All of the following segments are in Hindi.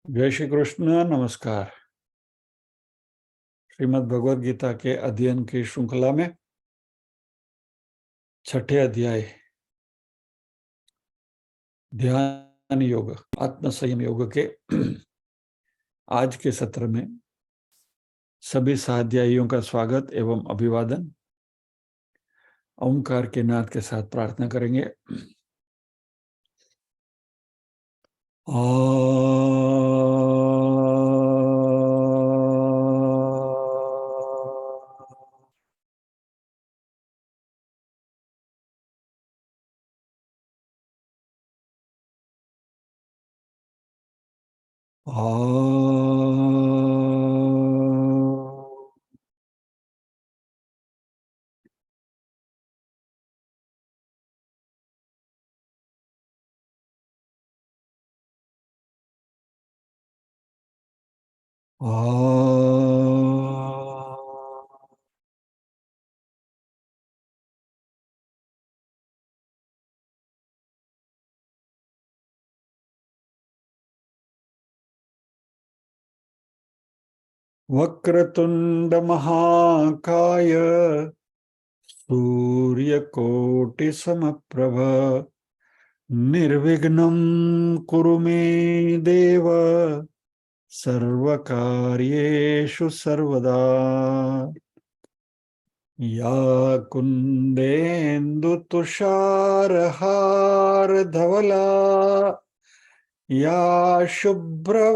जय श्री कृष्ण। नमस्कार। श्रीमद् भगवद गीता के अध्ययन की श्रृंखला में छठे अध्याय ध्यान योग, आत्म संयम योग के आज के सत्र में सभी साध्यायियों का स्वागत एवं अभिवादन। ओंकार के नाद के साथ प्रार्थना करेंगे। वक्रतुंड महाकाय सूर्यकोटि समप्रभ निर्विघ्नं कुरु मे देव सर्वकार्येषु सर्वदा। या कुन्देन्दु तुषारहारधवला या शुभ्रवस्त्रावृता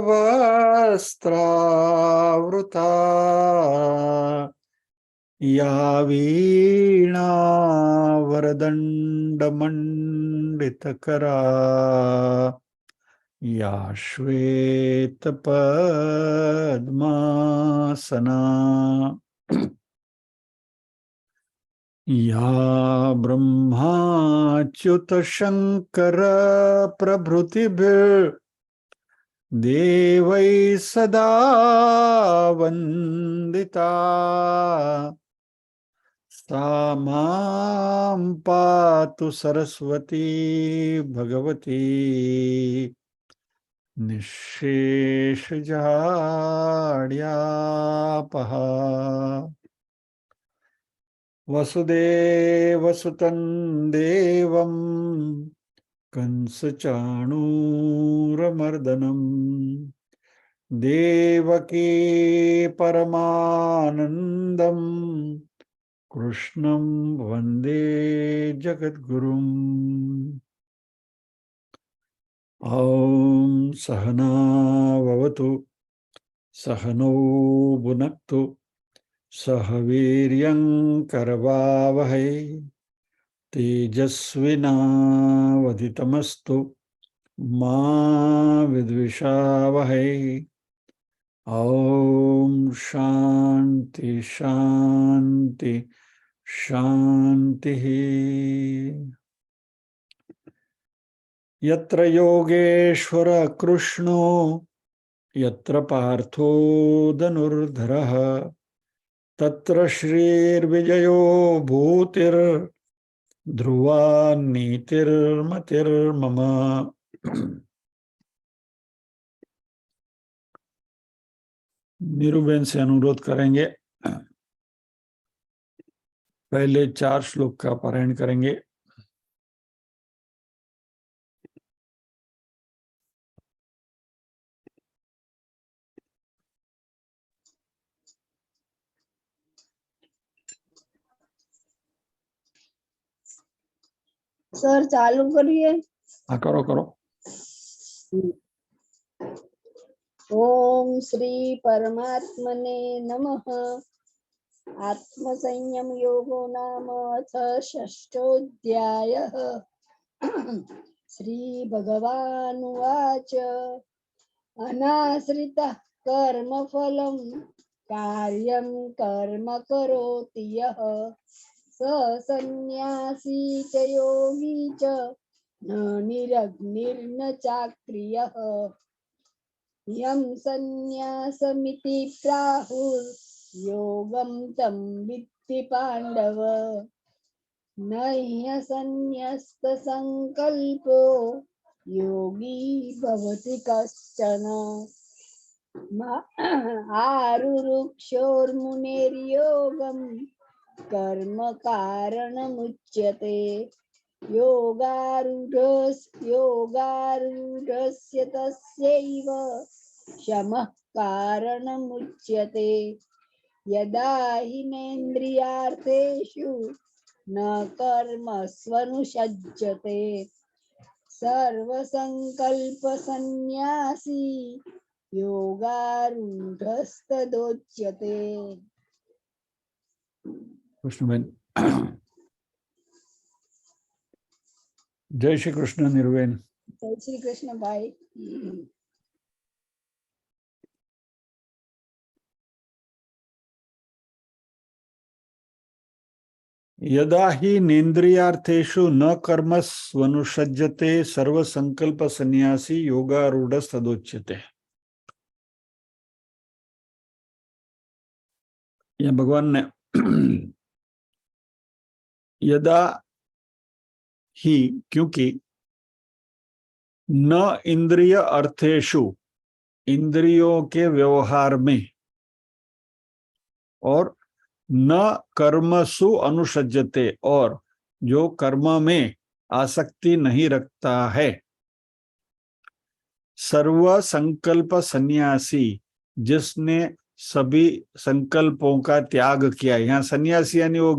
या वीणावरदण्डमण्डितकरा या श्वेतपद्मासना या ब्रह्माच्युतशङ्कर प्रभृतिभिर्देवैः सदा वन्दिता सा मां पातु सरस्वती भगवती निःशेषजाड्यापहा। वसुदेवसुतं देवं कंसचाणूरमर्दनं देवकी परमानन्दं कृष्णं वन्दे जगद्गुरुम्। ॐ सहना भवतु सहनौ भुनक्तु सह वीर्यं करवावहै तेजस्विनावधितमस्तु मा विद्विषावहै। ॐ शान्ति शान्ति शान्तिः। यत्र योगेश्वर कृष्णो यत्र पार्थो धनुर्धरः तत्र श्रीर्विजयो भूतिर्ध्रुवा नीतिर्मतिर्मम। नीरूबेन से अनुरोध करेंगे, पहले 4 श्लोक का पारायण करेंगे। सर चालू करिए। हाँ करो करो। ओम श्री परमात्मने नमः। आत्म संयम योगो नाम अथ षष्ठोऽध्यायः। श्री भगवानुवाच अनाश्रितः कर्मफलं कार्यं कर्म करोति यः स सन्न्यासी च योगी च न निरग्निर्न चाक्रियः। यं सन्न्यासमिति प्राहुर्योगं तं विद्धि पाण्डव। न ह्यसन्न्यस्तसङ्कल्पो योगी भवति कश्चन। आरुरुक्षोर्मुनेर्योगं कर्म कारणमुच्यते। योगारूढस्य तस्यैव शमः कारणमुच्यते। यदा हिनेन्द्रियार्थेषु न कर्मस्वनुषज्यते सर्वसंकल्पसन्न्यासी योगारूढस्तदोच्यते। कृष्णबेन, जय श्री कृष्ण निर्वेन। जय श्री कृष्ण भाई। यदा ही नेन्द्रियार्थेषु न कर्मस्वनुषज्यते सर्व संकल्प सन्यासी योगारूढ़ तदोच्यते। यह भगवान ने यदा ही, क्योंकि न इंद्रिय अर्थेषु, इंद्रियों के व्यवहार में, और न कर्मसु अनुषज्यते, और जो कर्म में आसक्ति नहीं रखता है, सर्व संकल्प सन्यासी, जिसने सभी संकल्पों का त्याग किया। यहाँ सन्यासी यानी वो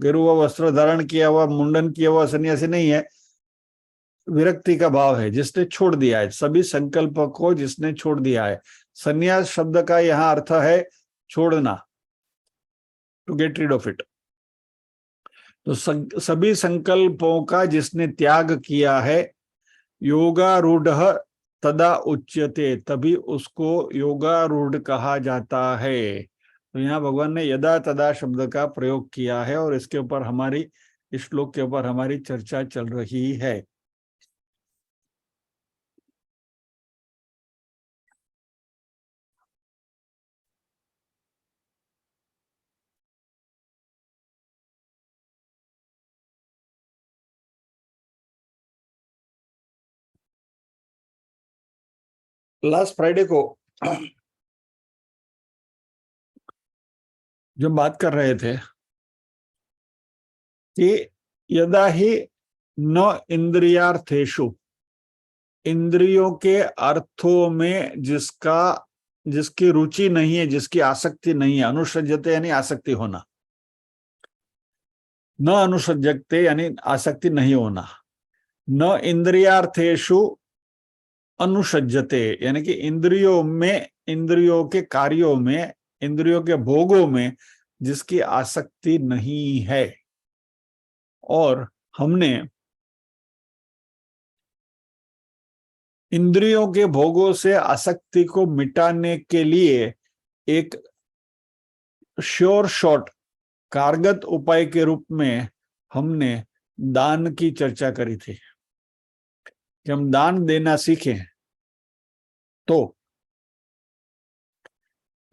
गेरुआ वस्त्र धारण किया हुआ, मुंडन किया हुआ सन्यासी नहीं है, विरक्ति का भाव है, जिसने छोड़ दिया है, सभी संकल्प को जिसने छोड़ दिया है। सन्यास शब्द का यहाँ अर्थ है छोड़ना, to get rid of it. तो सभी संकल्पों का जिसने त्याग किया है, योगारूढ़ तदा उच्यते, तभी उसको योगारूढ़ कहा जाता है। तो यहाँ भगवान ने यदा तदा शब्द का प्रयोग किया है, और इसके ऊपर हमारी, इस श्लोक के ऊपर हमारी चर्चा चल रही है। लास्ट फ्राइडे को जो बात कर रहे थे कि यदा ही न इंद्रियार्थेषु, इंद्रियों के अर्थों में जिसकी रुचि नहीं है, जिसकी आसक्ति नहीं है, अनुसज्जते यानी आसक्ति होना, न अनुसज्जते यानी आसक्ति नहीं होना, न इंद्रियार्थेषु अनुसज्जते यानी कि इंद्रियों में, इंद्रियों के कार्यों में, इंद्रियों के भोगों में जिसकी आसक्ति नहीं है। और हमने इंद्रियों के भोगों से आसक्ति को मिटाने के लिए एक श्योर शॉट, कारगर उपाय के रूप में हमने दान की चर्चा करी थी कि हम दान देना सीखें तो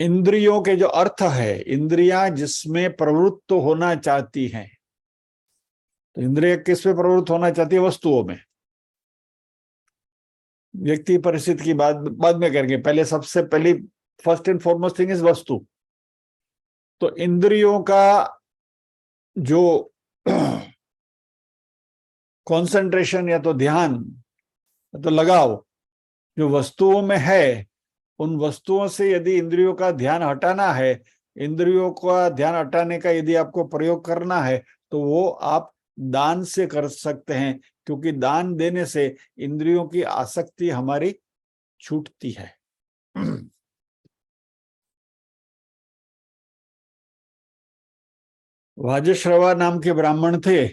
इंद्रियों के जो अर्थ है, इंद्रियां जिसमें प्रवृत्त होना चाहती हैं, तो इंद्रिय किस में प्रवृत्त होना चाहती है? वस्तुओं में। व्यक्ति परिस्थिति की बात बाद में करेंगे, पहले सबसे पहली first and foremost thing is वस्तु। तो इंद्रियों का जो कंसंट्रेशन या तो ध्यान या तो लगाव जो वस्तुओं में है, उन वस्तुओं से यदि इंद्रियों का ध्यान हटाना है, इंद्रियों का ध्यान हटाने का यदि आपको प्रयोग करना है, तो वो आप दान से कर सकते हैं, क्योंकि दान देने से इंद्रियों की आसक्ति हमारी छूटती है। वाजश्रवा नाम के ब्राह्मण थे,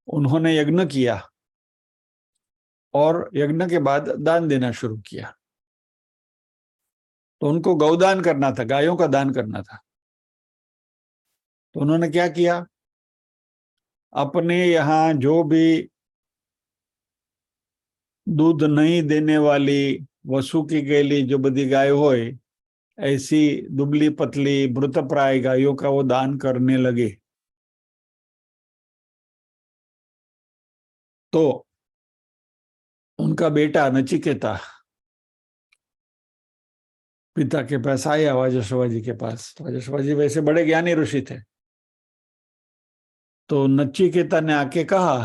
उन्होंने यज्ञ किया और यज्ञ के बाद दान देना शुरू किया। तो उनको गौदान करना था, गायों का दान करना था। तो उन्होंने क्या किया, अपने यहाँ जो भी दूध नहीं देने वाली वसु की गैली जो बड़ी गाय होए, ऐसी दुबली पतली मृतप्राय गायों का वो दान करने लगे। तो उनका बेटा नचिकेता पिता के पास आया वाजश्रवा जी के पास। वाजश्रवा जी वैसे बड़े ज्ञानी ऋषि थे। तो नचिकेता ने आके कहा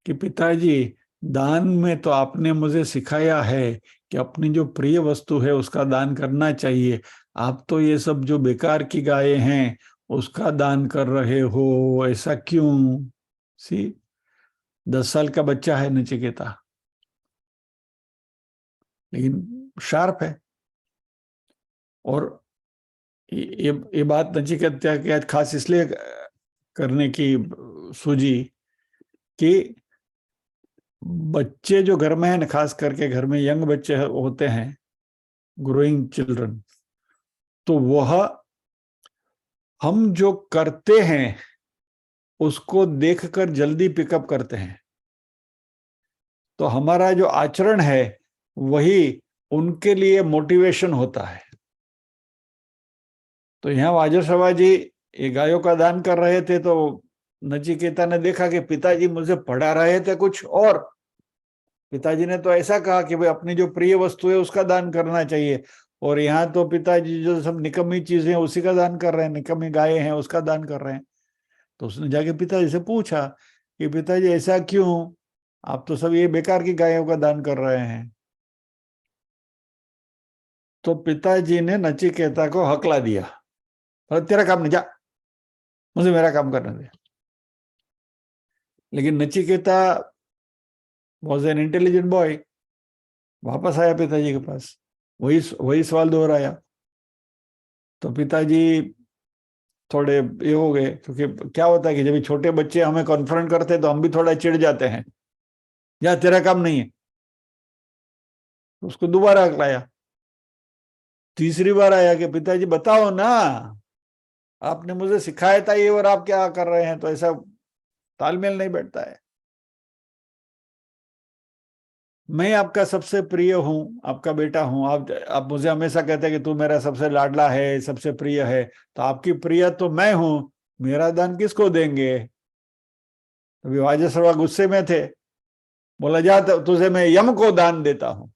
कि पिताजी, दान में तो आपने मुझे सिखाया है कि अपनी जो प्रिय वस्तु है उसका दान करना चाहिए। आप तो ये सब जो बेकार की गायें हैं उसका दान कर रहे हो, ऐसा क्यों? सी 10 साल का बच्चा है नचिकेता, लेकिन शार्प है। और ये बात नचिकेता के आज खास इसलिए करने की सूझी कि बच्चे जो घर में है ना, खास करके घर में यंग बच्चे होते हैं, ग्रोइंग चिल्ड्रन, तो वह हम जो करते हैं उसको देखकर जल्दी पिकअप करते हैं। तो हमारा जो आचरण है वही उनके लिए मोटिवेशन होता है। तो यहाँ वाजश्रवा जी ये गायों का दान कर रहे थे, तो नचिकेता ने देखा कि पिताजी मुझे पढ़ा रहे थे कुछ और पिताजी ने तो ऐसा कहा कि भाई अपनी जो प्रिय वस्तु है उसका दान करना चाहिए, और यहाँ तो पिताजी जो सब निकम्मी चीजें उसी का दान कर रहे हैं, निकम्मी गायें हैं उसका दान कर रहे हैं। तो उसने जाके पिताजी से पूछा कि पिताजी ऐसा क्यों, आप तो सब ये बेकार की गायों का दान कर रहे हैं। तो पिताजी ने नचिकेता को हकला दिया, और तेरा काम नहीं, जा, मुझे मेरा काम करने दे। लेकिन Nachiketa was an intelligent boy, वापस आया पिताजी के पास, वही वही सवाल दोहराया। तो पिताजी थोड़े ये हो गए, क्योंकि क्या होता है कि जब छोटे बच्चे हमें कॉन्फ्रंट करते हैं तो हम भी थोड़ा चिढ़ जाते हैं, या तेरा काम नहीं है। तो उसको दोबारा हकलाया। तीसरी बार आया कि पिताजी बताओ ना, आपने मुझे सिखाया था ये और आप क्या कर रहे हैं, तो ऐसा तालमेल नहीं बैठता है। मैं आपका सबसे प्रिय हूं, आपका बेटा हूं, आप मुझे हमेशा कहते हैं कि तू मेरा सबसे लाडला है, सबसे प्रिय है, तो आपकी प्रिय तो मैं हूं, मेरा दान किसको देंगे? अभी वाजश्रवा गुस्से में थे, बोला जा तुझे मैं यम को दान देता हूं।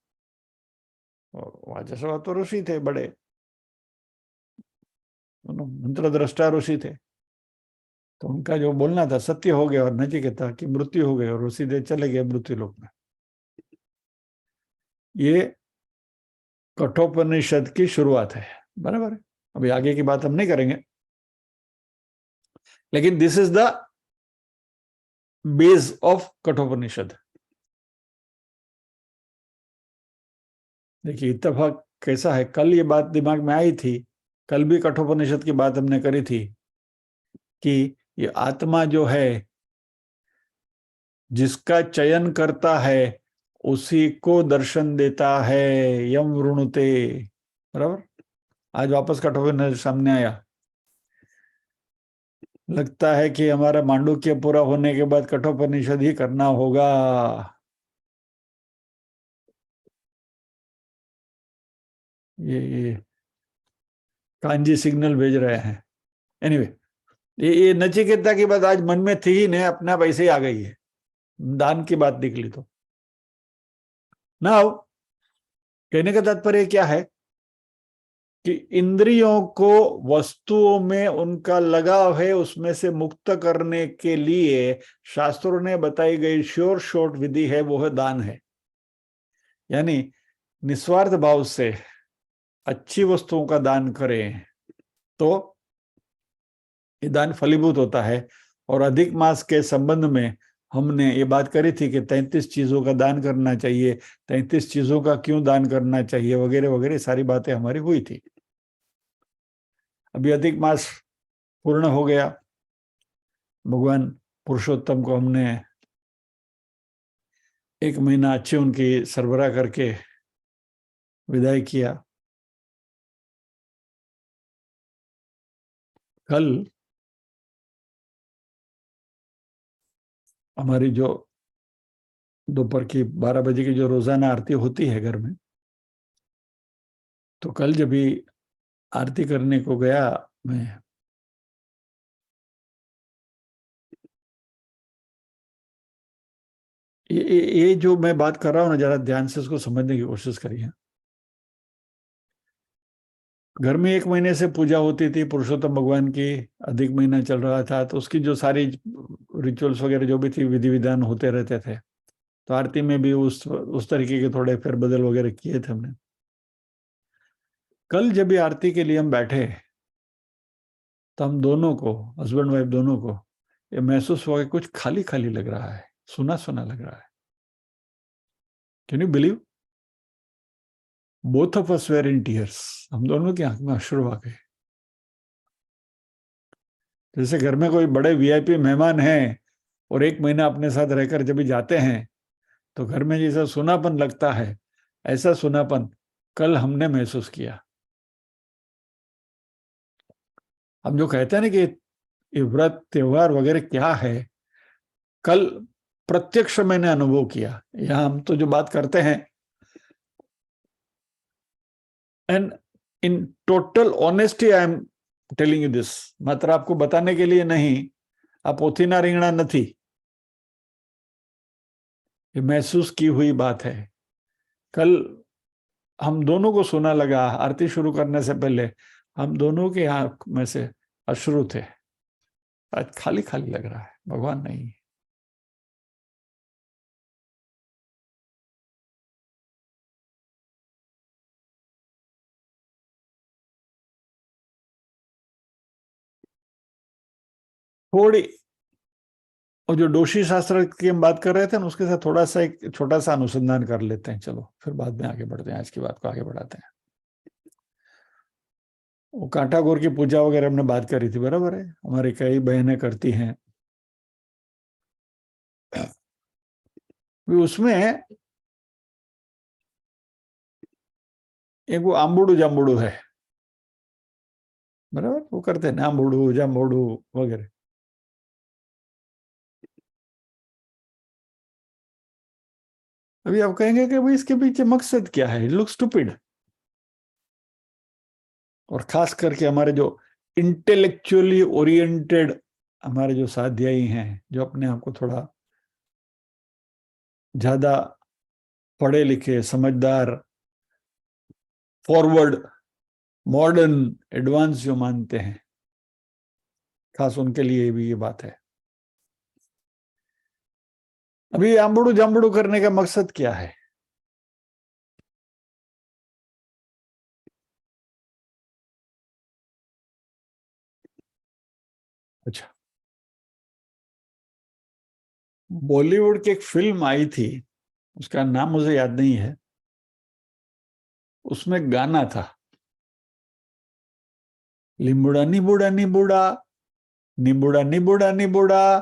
और वाजश्रवा तो ऋषि थे बड़े, मंत्र दृष्टा ऋषि थे, तो उनका जो बोलना था सत्य हो गया, और नचिकेता की मृत्यु हो गई और ऋषि देव चले गए मृत्यु लोक में। ये कठोपनिषद की शुरुआत है, बराबर है। अभी आगे की बात हम नहीं करेंगे, लेकिन this is the base of Kathopanishad. देखिए इत्तेफाक कैसा है, कल ये बात दिमाग में आई थी, कल भी कठोपनिषद की बात हमने करी थी कि ये आत्मा जो है जिसका चयन करता है उसी को दर्शन देता है, यम वृणुते, बराबर। आज वापस कठोपनिषद सामने आया। लगता है कि हमारा मांडुक्य पूरा होने के बाद कठोपनिषद ही करना होगा। ये कांजी सिग्नल भेज रहे हैं। एनीवे, ये नचिकेता की बात आज मन में थी ही नहीं, अपने आप ऐसे ही आ गई है, दान की बात निकली तो। नाउ कहने का तात्पर्य क्या है कि इंद्रियों को वस्तुओं में उनका लगाव है उसमें से मुक्त करने के लिए शास्त्रों ने बताई गई श्योर शॉर्ट विधि है, वो है दान है। यानी निस्वार्थ भाव से अच्छी वस्तुओं का दान करें तो ये दान फलीभूत होता है। और अधिक मास के संबंध में हमने ये बात करी थी कि 33 चीजों का दान करना चाहिए, 33 चीजों का क्यों दान करना चाहिए, वगैरह वगैरह सारी बातें हमारी हुई थी। अभी अधिक मास पूर्ण हो गया, भगवान पुरुषोत्तम को हमने 1 महीना अच्छे उनकी सरबराह करके विदाई किया। कल हमारी जो दोपहर की 12 बजे की जो रोजाना आरती होती है घर में, तो कल जब भी आरती करने को गया मैं, ये जो मैं बात कर रहा हूँ ना, जरा ध्यान से उसको समझने की कोशिश करिए। घर में 1 महीने से पूजा होती थी पुरुषोत्तम भगवान की, अधिक महीना चल रहा था, तो उसकी जो सारी रिचुअल्स वगैरह जो भी थी, विधि विधान होते रहते थे। तो आरती में भी उस तरीके के थोड़े फेरबदल वगैरह किए थे हमने। कल जब भी आरती के लिए हम बैठे तो हम दोनों को, हस्बैंड वाइफ दोनों को, ये महसूस हुआ कि कुछ खाली खाली लग रहा है, सुना सुना लग रहा है। Can you believe? Both of us were in tears. हम दोनों की आंख में अश्रु आ गए। जैसे घर में कोई बड़े वीआईपी मेहमान हैं और 1 महीना अपने साथ रहकर जब भी जाते हैं तो घर में जैसा सुनापन लगता है, ऐसा सुनापन कल हमने महसूस किया। हम जो कहते हैं ना कि ये व्रत त्योहार वगैरह क्या है, कल प्रत्यक्ष मैंने अनुभव किया। यहां हम तो जो बात करते हैं, and in total honesty I am telling you this, मात्र आपको बताने के लिए नहीं, आप पोथीना રીંગણા નથી, ये महसूस की हुई बात है। कल हम दोनों को सुना लगा, आरती शुरू करने से पहले हम दोनों के आंख में से अश्रु थे। आज खाली खाली लग रहा है, भगवान नहीं। थोड़ी, और जो दोषी शास्त्र की हम बात कर रहे थे ना, उसके साथ थोड़ा सा एक छोटा सा अनुसंधान कर लेते हैं। चलो फिर बाद में आगे बढ़ते हैं, आज की बात को आगे बढ़ाते हैं। वो कांटा गोर की पूजा वगैरह हमने बात करी थी, बराबर है, हमारी कई बहनें करती हैं। उसमें एक वो आंबुडू जाम्बुडू है, बराबर, वो करते हैं आंबुडू जाम्बुडू वगैरह। अभी आप कहेंगे कि भाई इसके पीछे मकसद क्या है, इट लुक्स स्टूपिड। और खास करके हमारे जो इंटेलेक्चुअली ओरिएंटेड हमारे जो साध्यायी हैं, जो अपने आप को थोड़ा ज्यादा पढ़े लिखे, समझदार, फॉरवर्ड, मॉडर्न, एडवांस जो मानते हैं, खास उनके लिए भी ये बात है। अभी आंबुडू जाम्बुडू करने का मकसद क्या है? अच्छा, बॉलीवुड की एक फिल्म आई थी, उसका नाम मुझे याद नहीं है, उसमें गाना था, लिम्बुड़ा निबुड़ा निबुड़ा, निबुड़ा निबुड़ा निबुड़ा,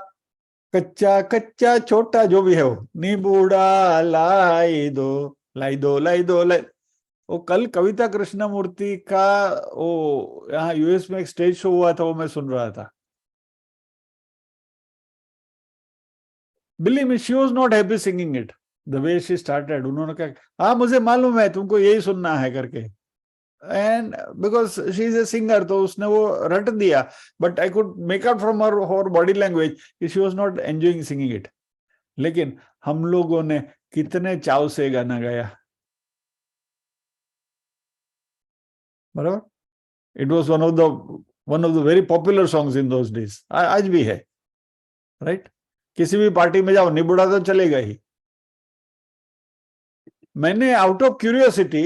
कच्चा कच्चा छोटा, जो भी है वो, निबुड़ा लाई दो, लाई दो, लाई दो, लाई। वो कल कविता कृष्णमूर्ति का वो यहाँ यूएस में एक स्टेज शो हुआ था, वो मैं सुन रहा था। Believe me, she was not happy singing it the way she started. उन्होंने कहा हाँ मुझे मालूम है तुमको यही सुनना है करके, and because she is a singer, तो उसने वो रट दिया। But I could make out from her body language कि she was not enjoying singing it. लेकिन हम लोगों ने कितने चाव से गाना गाया, बराबर। It was one of the very popular songs in those days, आज भी है, राइट। किसी भी पार्टी में जाओ, निबुड़ा तो चलेगा ही। मैंने आउट ऑफ क्यूरियोसिटी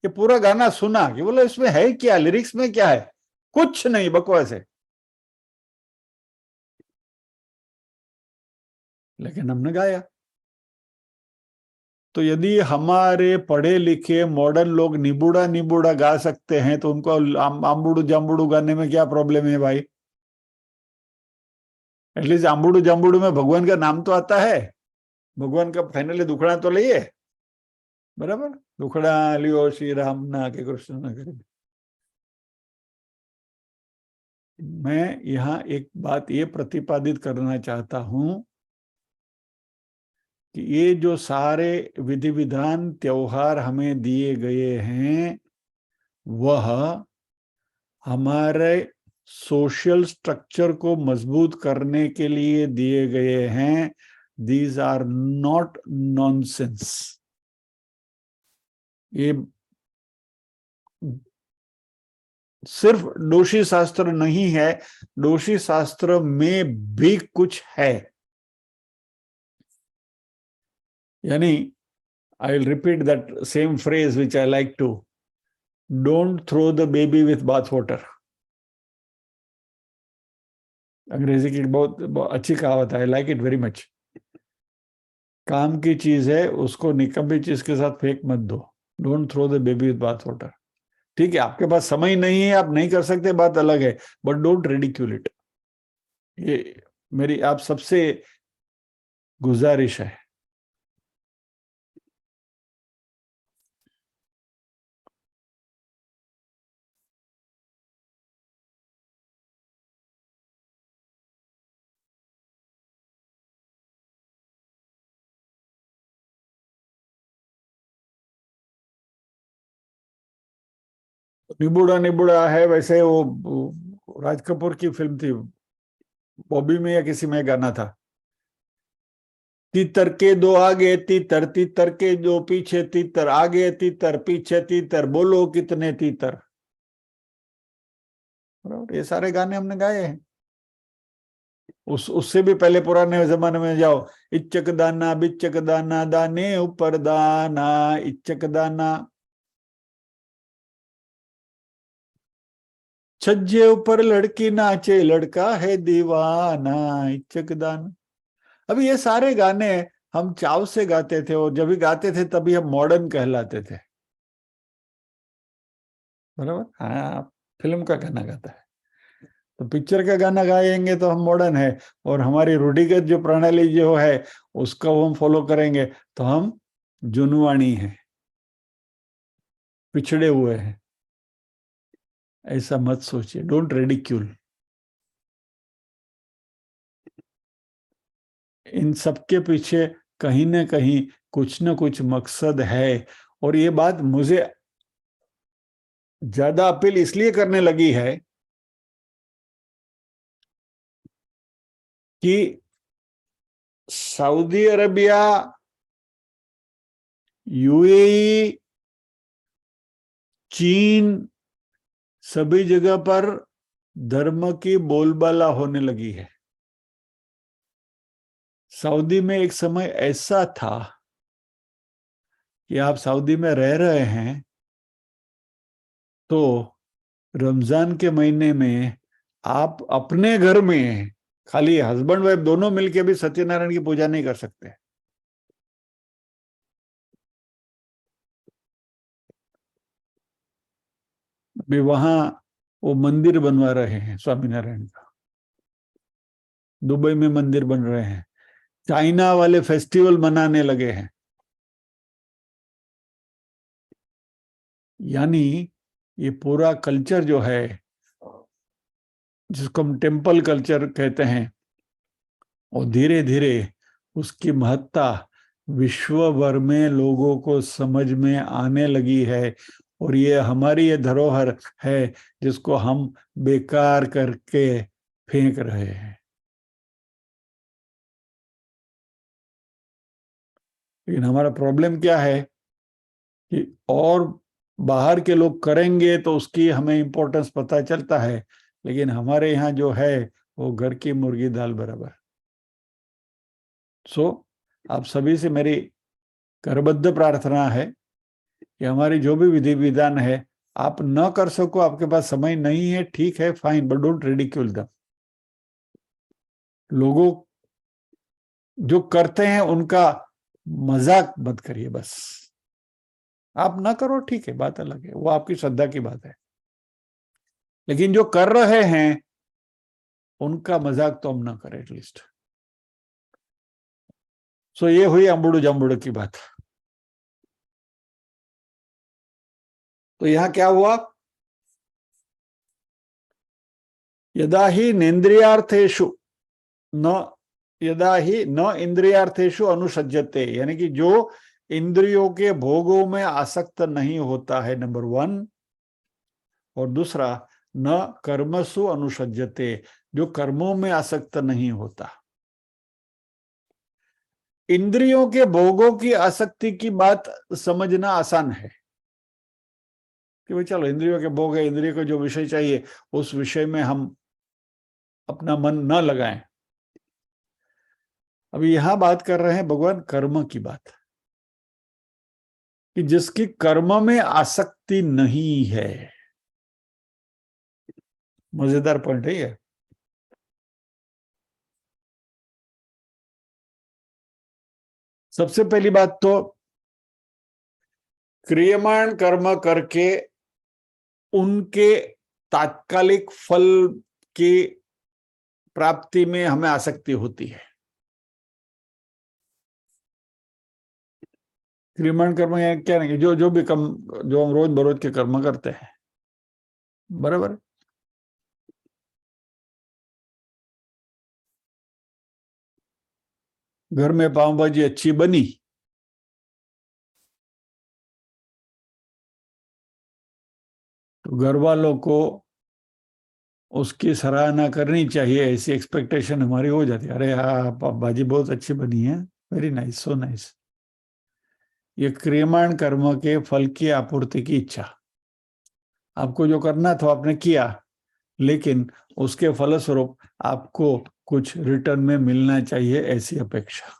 ये पूरा गाना सुना कि बोला इसमें है क्या, लिरिक्स में क्या है, कुछ नहीं, बकवास है। लेकिन हमने गाया। तो यदि हमारे पढ़े लिखे मॉडर्न लोग निबुड़ा निबुड़ा गा सकते हैं, तो उनको आम्बुडू जाम्बुडू गाने में क्या प्रॉब्लम है भाई? एटलीस्ट आम्बुडू जाम्बुडू में भगवान का नाम तो आता है, भगवान का फाइनली दुखड़ा तो लइए, बराबर। दुखड़ा लियो श्री राम ना के कृष्ण ना करे। मैं यहाँ एक बात ये प्रतिपादित करना चाहता हूं कि ये जो सारे विधि विधान त्योहार हमें दिए गए हैं, वह हमारे सोशल स्ट्रक्चर को मजबूत करने के लिए दिए गए हैं। These are not nonsense. ये सिर्फ दोषी शास्त्र नहीं है, दोषी शास्त्र में भी कुछ है। यानी I will repeat that same phrase which I like to, don't throw the baby with bath water. अंग्रेजी की बहुत अच्छी कहावत है, I like it very much. काम की चीज है, उसको निकम्मी चीज के साथ फेंक मत दो। Don't throw the baby with bath water. ठीक है, आपके पास समय नहीं है, आप नहीं कर सकते, बात अलग है, बट डोंट रिडिक्यूल इट। ये मेरी आप सबसे गुजारिश है। निबूढ़ा निबूढ़ा है, वैसे वो राज कपूर की फिल्म थी, बॉबी में या किसी में गाना था, तीतर के दो आगे तीतर, तीतर के दो पीछे तीतर, आगे तीतर पीछे तीतर, बोलो कितने तीतर। बराबर, ये सारे गाने हमने गाए हैं। उससे भी पहले पुराने जमाने में जाओ, इच्चक दाना बिच्चक दाना, दाने ऊपर दाना, इच्चक दाना, छज्जे ऊपर लड़की नाचे, लड़का है दीवाना, इच्चक दाना। अभी ये सारे गाने हम चाव से गाते थे, और जब भी गाते थे तभी हम मॉडर्न कहलाते थे। बराबर, हाँ, फिल्म का गाना गाता है तो पिक्चर का गाना गाएंगे तो हम मॉडर्न है, और हमारी रूढ़िगत जो प्रणाली जो है उसका वो हम फॉलो करेंगे तो हम जुनवाणी हैं, पिछड़े हुए हैं। ऐसा मत सोचिए, डोंट रेडिक्यूल। इन सबके पीछे कहीं ना कहीं कुछ ना कुछ मकसद है, और ये बात मुझे ज्यादा अपील इसलिए करने लगी है कि सऊदी अरबिया, यूएई, चीन, सभी जगह पर धर्म की बोलबाला होने लगी है। सऊदी में एक समय ऐसा था कि आप सऊदी में रह रहे हैं तो रमजान के महीने में आप अपने घर में खाली हस्बैंड वाइफ दोनों मिलके भी सत्यनारायण की पूजा नहीं कर सकते। अभी वहां वो मंदिर बनवा रहे हैं स्वामीनारायण का, दुबई में मंदिर बन रहे हैं, चाइना वाले फेस्टिवल मनाने लगे हैं। यानी ये पूरा कल्चर जो है, जिसको हम टेम्पल कल्चर कहते हैं, और धीरे धीरे उसकी महत्ता विश्व भर में लोगों को समझ में आने लगी है, और ये हमारी ये धरोहर है जिसको हम बेकार करके फेंक रहे हैं। लेकिन हमारा प्रॉब्लम क्या है कि और बाहर के लोग करेंगे तो उसकी हमें इंपॉर्टेंस पता चलता है, लेकिन हमारे यहाँ जो है वो घर की मुर्गी दाल बराबर। सो आप सभी से मेरी करबद्ध प्रार्थना है कि हमारी जो भी विधि विधान है, आप न कर सको, आपके पास समय नहीं है, ठीक है, fine, but don't ridicule them. लोगों जो करते हैं उनका मजाक मत करिए बस। आप ना करो, ठीक है, बात अलग है, वो आपकी श्रद्धा की बात है, लेकिन जो कर रहे हैं उनका मजाक तो हम ना करें एटलीस्ट। सो ये हुई अम्बुड़ू जम्बुड़ू की बात। तो यहां क्या हुआ, यदा ही नेन्द्रियार्थेषु न, यदा ही न इंद्रियार्थेषु अनुसज्जते, यानी कि जो इंद्रियों के भोगों में आसक्त नहीं होता है, नंबर 1, और दूसरा न कर्मसु अनुसज्जते, जो कर्मों में आसक्त नहीं होता। इंद्रियों के भोगों की आसक्ति की बात समझना आसान है, कि भाई चलो इंद्रियों के भोग है, इंद्रियों को जो विषय चाहिए उस विषय में हम अपना मन न लगाएं। अभी यहां बात कर रहे हैं भगवान कर्म की बात, कि जिसकी कर्म में आसक्ति नहीं है। मजेदार पॉइंट है ये। सबसे पहली बात तो क्रियमाण कर्म करके उनके तात्कालिक फल की प्राप्ति में हमें आसक्ति होती है। क्रियमाण कर्म क्या नहीं, जो भी जो हम रोज बरोज के कर्म करते हैं, बराबर। घर में पाव भाजी अच्छी बनी तो घर वालों को उसकी सराहना करनी चाहिए, ऐसी एक्सपेक्टेशन हमारी हो जाती है। अरे हाँ, भाजी बहुत अच्छी बनी है, वेरी नाइस, सो नाइस। ये क्रियमाण कर्म के फल की आपूर्ति की इच्छा। आपको जो करना था आपने किया, लेकिन उसके फलस्वरूप आपको कुछ रिटर्न में मिलना चाहिए, ऐसी अपेक्षा।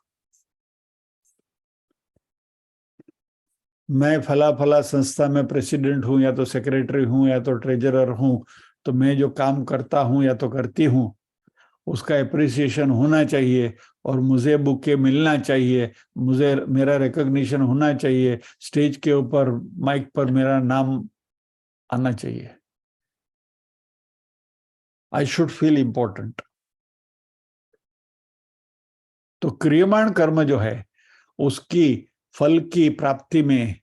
मैं फला फला संस्था में प्रेसिडेंट हूं, या तो सेक्रेटरी हूं, या तो ट्रेजरर हूं, तो मैं जो काम करता हूं या तो करती हूं उसका एप्रिसिएशन होना चाहिए, और मुझे बुके मिलना चाहिए, मुझे मेरा रिकॉग्निशन होना चाहिए, स्टेज के ऊपर माइक पर मेरा नाम आना चाहिए। I should feel important. तो क्रियमाण कर्म जो है उसकी फल की प्राप्ति में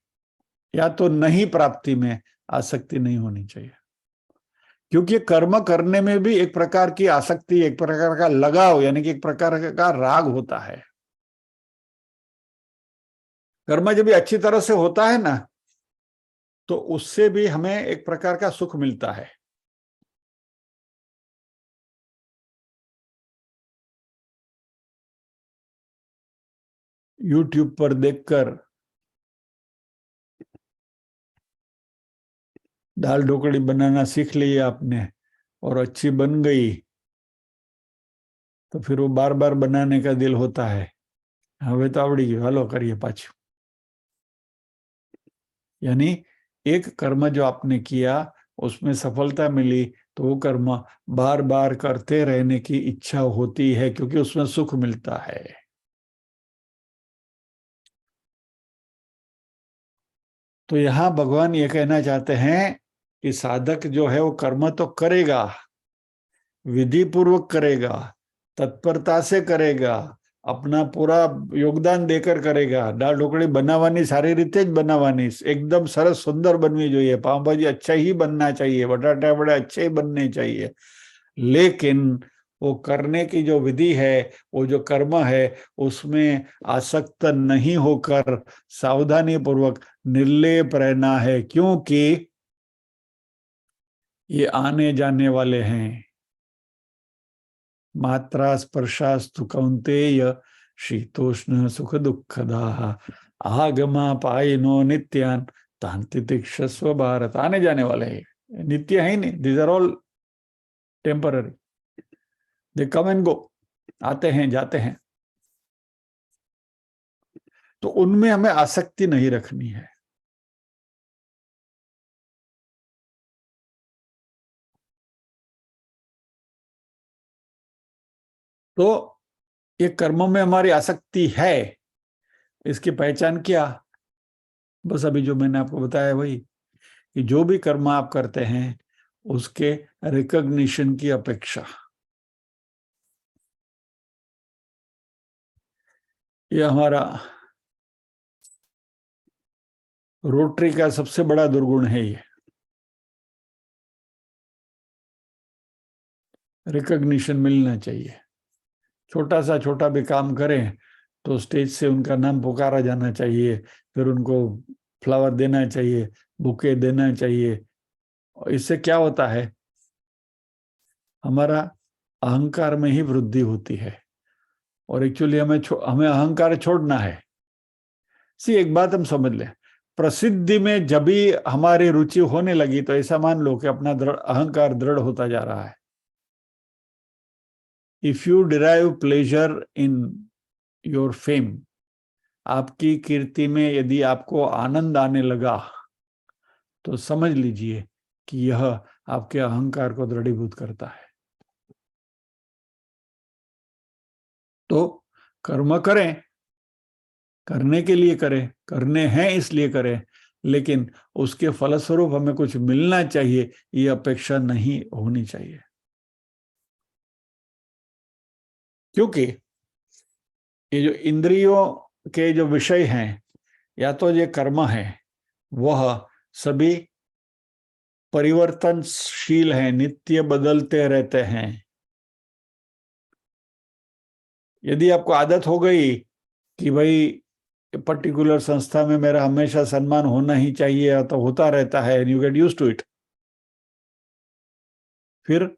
या तो नहीं प्राप्ति में आसक्ति नहीं होनी चाहिए, क्योंकि कर्म करने में भी एक प्रकार की आसक्ति, एक प्रकार का लगाव, यानी कि एक प्रकार का राग होता है। कर्म जब भी अच्छी तरह से होता है ना, तो उससे भी हमें एक प्रकार का सुख मिलता है। YouTube पर देखकर दाल ढोकड़ी बनाना सीख ली आपने और अच्छी बन गई, तो फिर वो बार बार बनाने का दिल होता है। हमें तो आवड़ी गई, हलो करिए पाछू। यानी एक कर्म जो आपने किया उसमें सफलता मिली, तो वो कर्म बार बार करते रहने की इच्छा होती है, क्योंकि उसमें सुख मिलता है। तो यहां भगवान ये कहना चाहते हैं कि साधक जो है वो कर्म तो करेगा, विधि पूर्वक करेगा, तत्परता से करेगा, अपना पूरा योगदान देकर करेगा। दाल ढोकળી બનાવવાની સારી રીતે જ બનાવવાની, एकदम सरस सुंदर बननी જોઈએ, पाव भाजी अच्छा ही बनना चाहिए, बटाटा बड़े अच्छे ही बनने चाहिए। लेकिन वो करने की जो विधि है, वो जो कर्म है, उसमें आसक्त नहीं होकर सावधानी पूर्वक निर्लेप रहना है, क्योंकि ये आने जाने वाले हैं। मात्रा स्पर्शास्तु कौन्तेय शीतोष्ण सुख दुखदाः आगमा पायिनो नित्यान तान्ति तिक्षस्व भारत। आने जाने वाले हैं, नित्य है ही नहीं, these are all temporary, they come and go, आते हैं जाते हैं। तो उनमें हमें आसक्ति नहीं रखनी है। तो ये कर्मों में हमारी आसक्ति है, इसकी पहचान क्या? बस अभी जो मैंने आपको बताया वही, कि जो भी कर्म आप करते हैं उसके रिकॉग्निशन की अपेक्षा। ये हमारा रोटरी का सबसे बड़ा दुर्गुण है, ये रिकॉग्निशन मिलना चाहिए। छोटा सा छोटा भी काम करें तो स्टेज से उनका नाम पुकारा जाना चाहिए, फिर उनको फ्लावर देना चाहिए, बुके देना चाहिए। और इससे क्या होता है, हमारा अहंकार में ही वृद्धि होती है। और एक्चुअली हमें अहंकार छोड़ना है। सी एक बात हम समझ लें, प्रसिद्धि में जब भी हमारी रुचि होने लगी तो ऐसा मान लो कि अपना अहंकार दृढ़ होता जा रहा है। If you derive pleasure in your fame, आपकी कीर्ति में यदि आपको आनंद आने लगा तो समझ लीजिए कि यह आपके अहंकार को दृढ़ीभूत करता है। तो कर्म करें, करने के लिए करें, करने हैं इसलिए करें, लेकिन उसके फलस्वरूप हमें कुछ मिलना चाहिए, ये अपेक्षा नहीं होनी चाहिए। क्योंकि ये जो इंद्रियों के जो विषय हैं या तो ये कर्म है, वह सभी परिवर्तनशील हैं, नित्य बदलते रहते हैं। यदि आपको आदत हो गई कि भाई पर्टिकुलर संस्था में मेरा हमेशा सम्मान होना ही चाहिए, तो होता रहता है, and you get used to it, फिर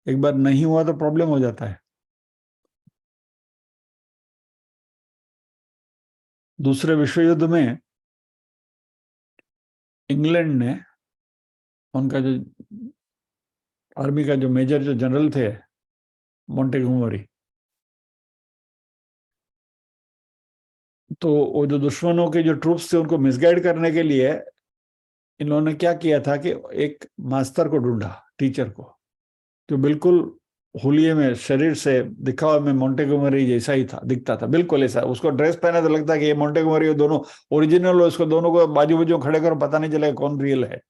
एक बार नहीं हुआ तो प्रॉब्लम हो जाता है। दूसरे विश्व युद्ध में इंग्लैंड ने, उनका जो आर्मी का जो मेजर जो जनरल थे मोंटेगोमरी, तो वो जो दुश्मनों के जो ट्रूप्स थे उनको मिसगाइड करने के लिए इन्होंने क्या किया था कि एक मास्टर को ढूंढा, टीचर को, जो बिल्कुल होलिये में शरीर से दिखावा में मोंटेगोमरी जैसा ही था, दिखता था बिल्कुल ऐसा। उसको ड्रेस पहना तो लगता कि ये मोंटेगोमरी, दोनों ओरिजिनल हो, इसको दोनों को बाजू बाजू खड़े करो, पता नहीं चलेगा कौन रियल है।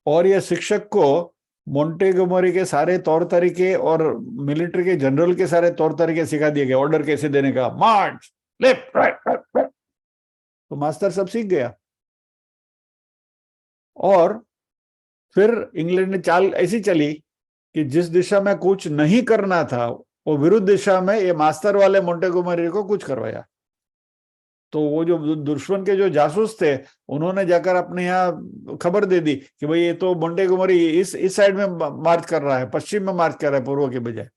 और ये शिक्षक को मोंटेगोमरी के सारे तौर तरीके और मिलिट्री के जनरल के सारे तौर तरीके सिखा दिए गए, ऑर्डर कैसे देने का, मार्च, लेफ्ट, राइट, राइट। तो मास्टर सब सीख गया। और फिर इंग्लैंड ने चाल ऐसी चली कि जिस दिशा में कुछ नहीं करना था, वो विरुद्ध दिशा में ये मास्टर वाले मोंटेगोमरी को कुछ करवाया। तो वो जो दुश्मन के जो जासूस थे, उन्होंने जाकर अपने यहाँ खबर दे दी कि भाई ये तो मोंटेगोमरी इस साइड में मार्च कर रहा है, पश्चिम में मार्च कर रहा है पूर्व के बजाय।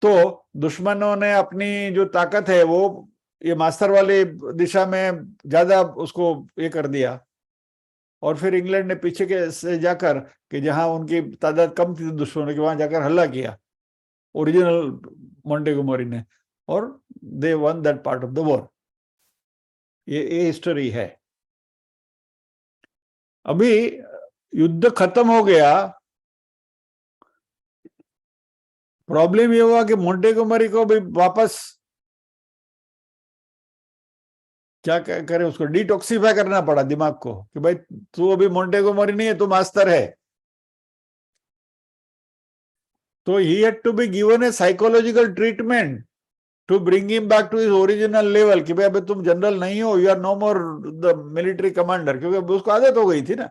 तो दुश्मनों ने अपनी जो ताकत है वो ये मास्टर वाली दिशा में ज्यादा उसको ये कर दिया। और फिर इंग्लैंड ने पीछे के से जाकर कि जहां उनकी तादाद कम थी दुश्मनों की, वहां जाकर हमला किया ओरिजिनल मोंटेगोमरी ने, और they won that part of the war. ये हिस्ट्री है। अभी युद्ध खत्म हो गया, प्रॉब्लम ये हुआ कि मोंटेगोमरी को भी वापस क्या करे, उसको डिटॉक्सिफाई करना पड़ा दिमाग को कि भाई तू अभी मोंटेगोमरी नहीं है, तू मास्टर है। तो he had to be given a psychological treatment to bring him back to his original level कि भाई अभी तुम जनरल नहीं हो, you are no more the military commander, क्योंकि उसको आदत हो गई थी ना।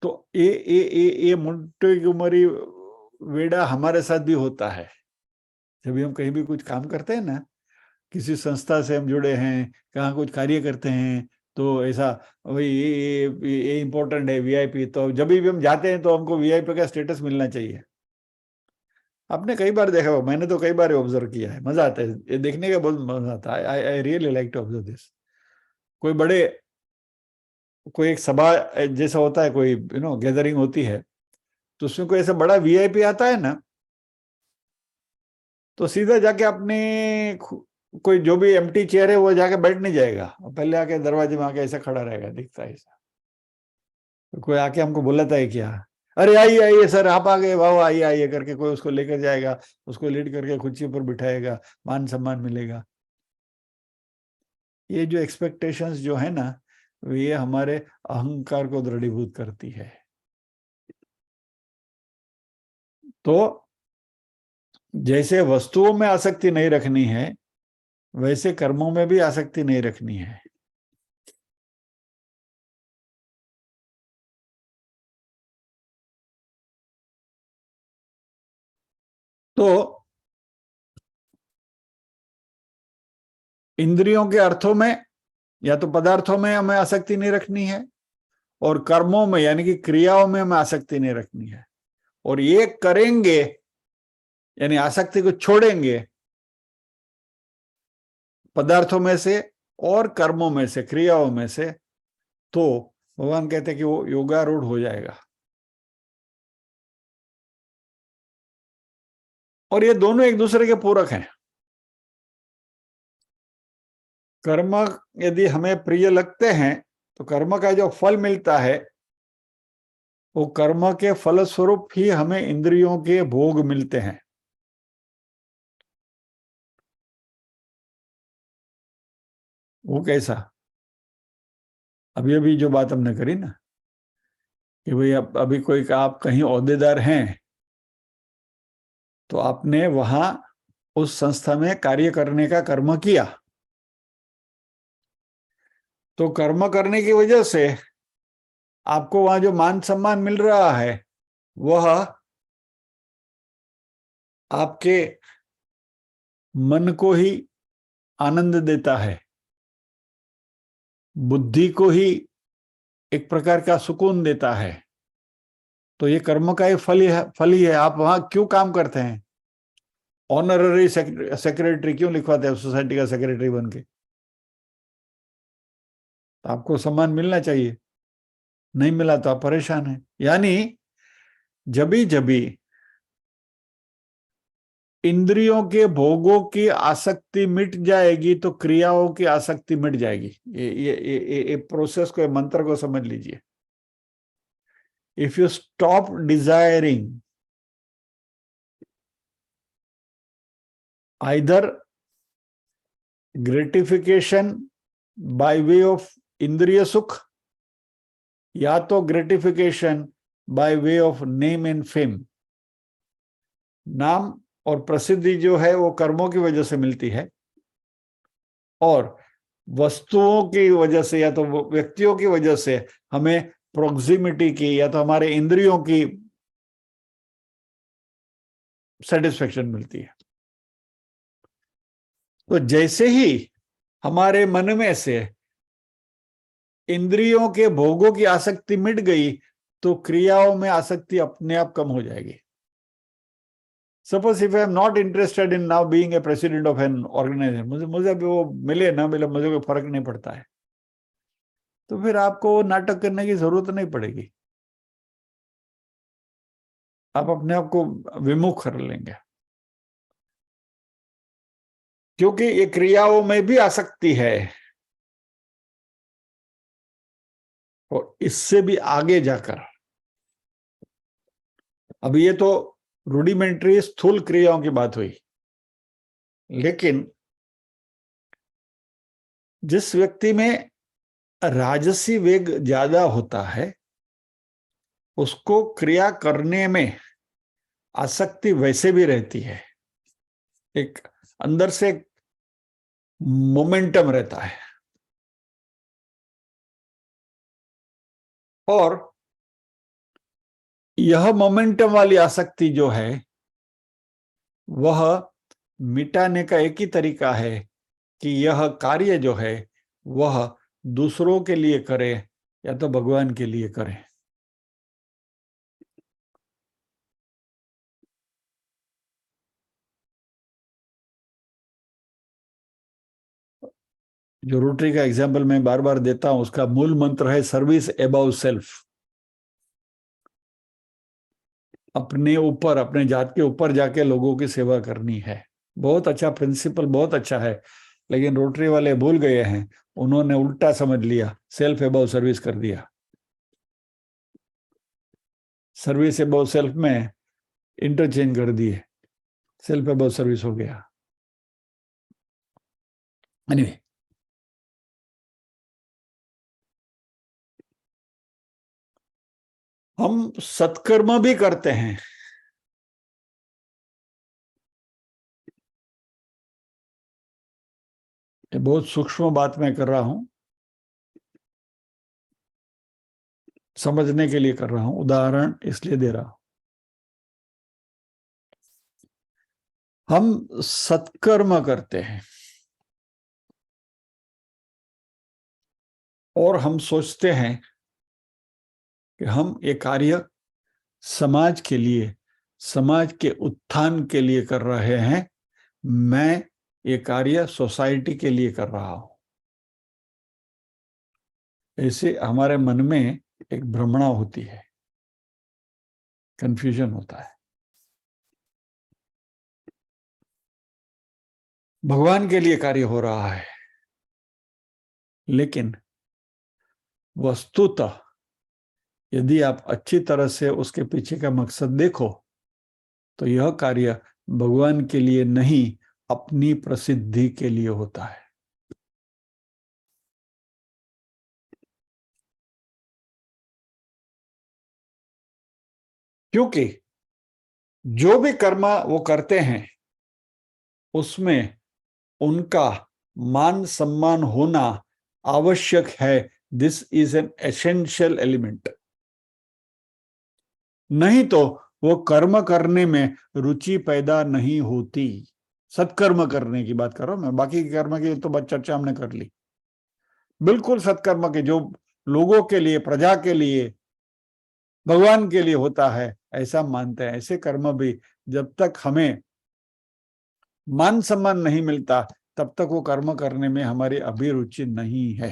तो ये मोंटेगोमरी वेड़ा हमारे साथ भी होता है। जब भी हम कहीं भी कुछ काम करते हैं ना, किसी संस्था से हम जुड़े हैं, कहाँ कुछ कार्य करते हैं, तो ऐसा भाई ये इम्पोर्टेंट है, वीआईपी, तो जब भी हम जाते हैं तो हमको वीआईपी का स्टेटस मिलना चाहिए। आपने कई बार देखा होगा, मैंने तो कई बार ऑब्जर्व किया है, मजा आता है ये देखने का, बहुत मजा आता है। I really like to observe this. कोई एक सभा जैसा होता है, कोई गैदरिंग होती है, तो उसमें कोई ऐसा बड़ा वीआईपी आता है ना, तो सीधा जाके अपने कोई जो भी एम्प्टी चेयर है वो जाके बैठ नहीं जाएगा, पहले आके दरवाजे में आके ऐसा खड़ा रहेगा, दिखता है ऐसा। तो कोई आके हमको बुलाता है क्या, अरे आइए आइए सर आप आ गए, वाह आइए आइए करके कोई उसको लेकर जाएगा, उसको लीड करके कुर्सी पर बिठाएगा, मान सम्मान मिलेगा। ये जो एक्सपेक्टेशंस जो है ना, ये हमारे अहंकार को दृढ़ीभूत करती है। तो जैसे वस्तुओं में आसक्ति नहीं रखनी है, वैसे कर्मों में भी आसक्ति नहीं रखनी है। तो इंद्रियों के अर्थों में या तो पदार्थों में हमें आसक्ति नहीं रखनी है, और कर्मों में यानी कि क्रियाओं में हमें आसक्ति नहीं रखनी है। और ये करेंगे यानी आसक्ति को छोड़ेंगे पदार्थों में से और कर्मों में से, क्रियाओं में से, तो भगवान कहते हैं कि वो योगारूढ़ हो जाएगा। और ये दोनों एक दूसरे के पूरक हैं। कर्म यदि हमें प्रिय लगते हैं तो कर्म का जो फल मिलता है वो कर्म के फलस्वरूप ही हमें इंद्रियों के भोग मिलते हैं। वो कैसा? अभी जो बात हमने करी ना कि भाई अभी कोई का आप कहीं ओहदेदार हैं तो आपने वहां उस संस्था में कार्य करने का कर्म किया, तो कर्म करने की वजह से आपको वहां जो मान सम्मान मिल रहा है वह आपके मन को ही आनंद देता है, बुद्धि को ही एक प्रकार का सुकून देता है। तो ये कर्म का एक फल ही है। आप वहां क्यों काम करते हैं? ऑनररी सेक्रेटरी क्यों लिखवाते हैं सोसाइटी का सेक्रेटरी बन के? तो आपको सम्मान मिलना चाहिए, नहीं मिला तो आप परेशान हैं। यानी जभी जभी इंद्रियों के भोगों की आसक्ति मिट जाएगी तो क्रियाओं की आसक्ति मिट जाएगी। ये प्रोसेस को, ये मंत्र को समझ लीजिए। If you stop desiring either gratification by way of इंद्रिय सुख या तो gratification by way of name and fame. नाम और प्रसिद्धि जो है वो कर्मों की वजह से मिलती है, और वस्तुओं की वजह से या तो व्यक्तियों की वजह से हमें प्रोक्सिमिटी की या तो हमारे इंद्रियों की सेटिस्फेक्शन मिलती है। तो जैसे ही हमारे मन में से इंद्रियों के भोगों की आसक्ति मिट गई तो क्रियाओं में आसक्ति अपने आप कम हो जाएगी। Suppose if I am not interested in now being a president of an organisation, मुझे अभी वो मिले ना मिले मुझे कोई फर्क नहीं पड़ता है, तो फिर आपको नाटक करने की जरूरत नहीं पड़ेगी, आप अपने आप को विमुख कर लेंगे। क्योंकि ये क्रियाओं में भी आसक्ति है, और इससे भी आगे जाकर, अभी ये तो रूडिमेंट्री स्थूल क्रियाओं की बात हुई, लेकिन जिस व्यक्ति में राजसी वेग ज्यादा होता है उसको क्रिया करने में आसक्ति वैसे भी रहती है, एक अंदर से मोमेंटम रहता है। और यह मोमेंटम वाली आसक्ति जो है वह मिटाने का एक ही तरीका है कि यह कार्य जो है वह दूसरों के लिए करे या तो भगवान के लिए करे। जो रोटरी का एग्जाम्पल मैं बार बार देता हूं उसका मूल मंत्र है सर्विस अबव सेल्फ। अपने ऊपर, अपने जात के ऊपर जाके लोगों की सेवा करनी है। बहुत अच्छा प्रिंसिपल, बहुत अच्छा है, लेकिन रोटरी वाले भूल गए हैं, उन्होंने उल्टा समझ लिया, सेल्फ अबव सर्विस कर दिया। सर्विस अबव सेल्फ में इंटरचेंज कर दिए, सेल्फ अबव सर्विस हो गया। एनीवे, हम सत्कर्म भी करते हैं, ये बहुत सूक्ष्म बात मैं कर रहा हूं, समझने के लिए कर रहा हूं, उदाहरण इसलिए दे रहा हूं। हम सत्कर्म करते हैं और हम सोचते हैं कि हम ये कार्य समाज के लिए, समाज के उत्थान के लिए कर रहे हैं, मैं ये कार्य सोसाइटी के लिए कर रहा हूं। ऐसे हमारे मन में एक भ्रमणा होती है, कंफ्यूजन होता है। भगवान के लिए कार्य हो रहा है, लेकिन वस्तुतः यदि आप अच्छी तरह से उसके पीछे का मकसद देखो तो यह कार्य भगवान के लिए नहीं, अपनी प्रसिद्धि के लिए होता है। क्योंकि जो भी कर्म वो करते हैं उसमें उनका मान सम्मान होना आवश्यक है। This is an essential element. नहीं तो वो कर्म करने में रुचि पैदा नहीं होती। सत्कर्म करने की बात कर रहा हूं मैं, बाकी के कर्म की तो बात चर्चा हमने कर ली। बिल्कुल सत्कर्म के जो लोगों के लिए, प्रजा के लिए, भगवान के लिए होता है, ऐसा मानते हैं। ऐसे कर्म भी जब तक हमें मान सम्मान नहीं मिलता तब तक वो कर्म करने में हमारी अभिरुचि नहीं है।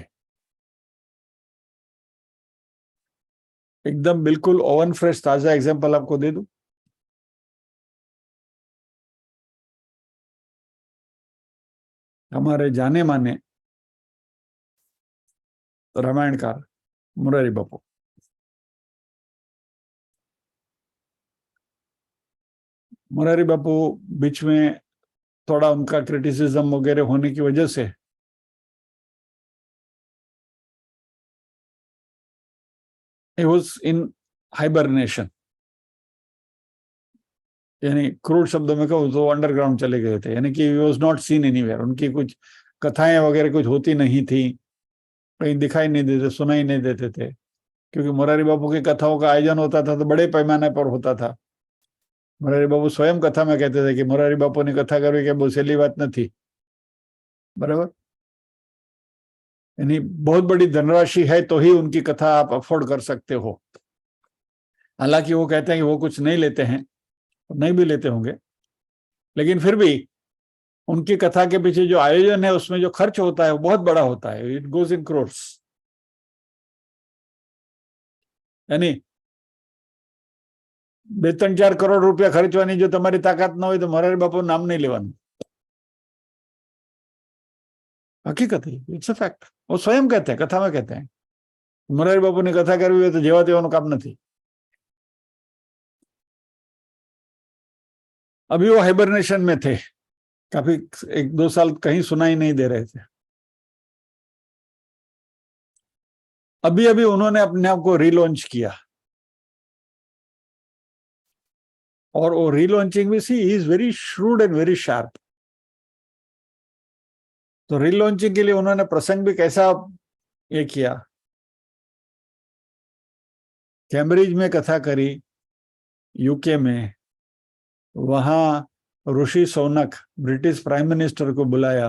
एकदम बिल्कुल ओवन फ्रेश ताजा एग्जांपल आपको दे दूं। हमारे जाने माने रामायणकार मुरारी बापू, मुरारी बापू बीच में थोड़ा उनका क्रिटिसिज्म वगैरह होने की वजह से he was in hibernation, यानी क्रूड शब्दों में कहूँ तो अंडरग्राउंड चले गए थे, यानी कि was not seen anywhere। उनकी कुछ कथाएं वगैरह कुछ होती नहीं थी, कहीं दिखाई नहीं देते, सुनाई नहीं देते थे। क्योंकि मुरारी बापू की कथाओं का आयोजन होता था तो बड़े पैमाने पर होता था। मुरारी बापू स्वयं कथा में कहते थे कि मुरारी बापू ने कथा करवी के बहुत सहेली बात नहीं, बराबर। यानी बहुत बड़ी धनराशि है तो ही उनकी कथा आप अफोर्ड कर सकते हो। हालांकि वो कहते हैं कि वो कुछ नहीं लेते हैं, नहीं भी लेते होंगे, लेकिन फिर भी उनकी कथा के पीछे जो आयोजन है उसमें जो खर्च होता है वो बहुत बड़ा होता है। It goes in crores. यानी 2-3-4 करोड़ रुपया खर्चवानी जो तुम्हारी ताकत ना हो तो मोरारी बापू नाम नहीं लेવાનું। हकीकत है, इट्स अ फैक्ट। वो स्वयं कहते हैं, कथा में कहते हैं मोरारी बापू ने कथा करवी હોય तो જેવા તેવાનું કામ નથી। अभी वो हाइबरनेशन में थे, काफी 1-2 साल कहीं सुनाई नहीं दे रहे थे। अभी अभी उन्होंने अपने आप को रीलॉन्च किया, और वो रीलॉन्चिंग भी she is very shrewd and very sharp. तो रीलॉन्चिंग के लिए उन्होंने प्रसंग भी कैसा ये किया, कैम्ब्रिज में कथा करी, यूके में। वहां ऋषि सोनक ब्रिटिश प्राइम मिनिस्टर को बुलाया,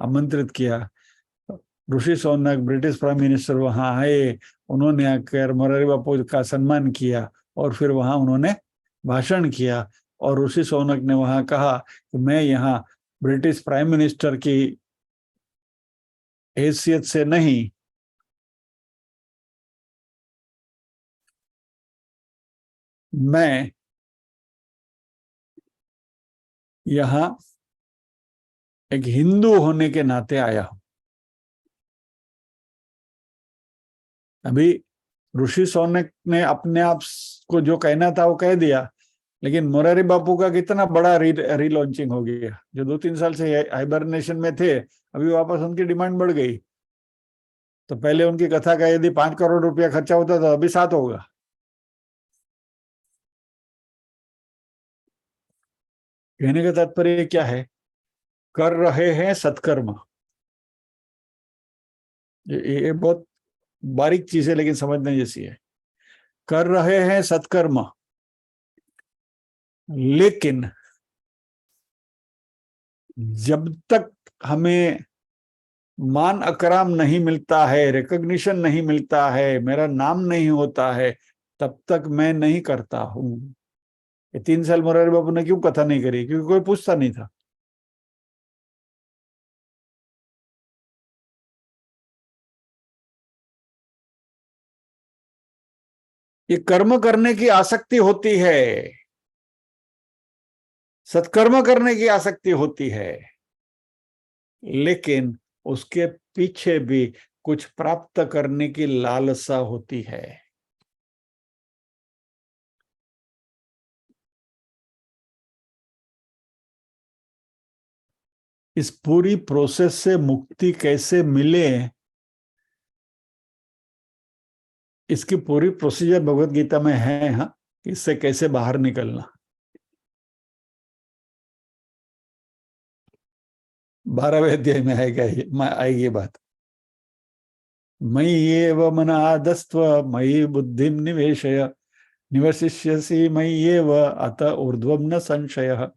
आमंत्रित किया। ऋषि सोनक ब्रिटिश प्राइम मिनिस्टर वहां आए, उन्होंने आकर मोरारी बापू का सम्मान किया और फिर वहां उन्होंने भाषण किया। और ऋषि सोनक ने वहां कहा कि मैं यहाँ ब्रिटिश प्राइम मिनिस्टर की हैसियत से नहीं, मैं यहाँ एक हिंदू होने के नाते आया हूं। अभी ऋषि सोनक ने अपने आप को जो कहना था वो कह दिया, लेकिन मोरारी बापू का कितना बड़ा रीलॉन्चिंग हो गया। जो 2-3 साल से हाइबरनेशन में थे, अभी वापस उनकी डिमांड बढ़ गई। तो पहले उनकी कथा का यदि 5 करोड़ रुपया खर्चा होता तो अभी 7 होगा। कहने का तात्पर्य क्या है, कर रहे हैं सत्कर्म। ये बहुत बारीक चीज है लेकिन समझने जैसी है। कर रहे हैं सत्कर्म, लेकिन जब तक हमें मान अकराम नहीं मिलता है, रिकॉग्निशन नहीं मिलता है, मेरा नाम नहीं होता है, तब तक मैं नहीं करता हूं। ये 3 साल मोरारी बापू ने क्यों कथा नहीं करी? क्योंकि कोई पूछता नहीं था। ये कर्म करने की आसक्ति होती है, सत्कर्म करने की आसक्ति होती है, लेकिन उसके पीछे भी कुछ प्राप्त करने की लालसा होती है। इस पूरी प्रोसेस से मुक्ति कैसे मिले, इसकी पूरी प्रोसीजर भगवत गीता में है। हाँ, इससे कैसे बाहर निकलना। 12वें अध्याय में आएगा ये, आएगी बात। मयि एव मन आदस्त्व मयि बुद्धिम निवेशय निवशिष्यसि मयि एव अत ऊर्ध्वम न संशयः।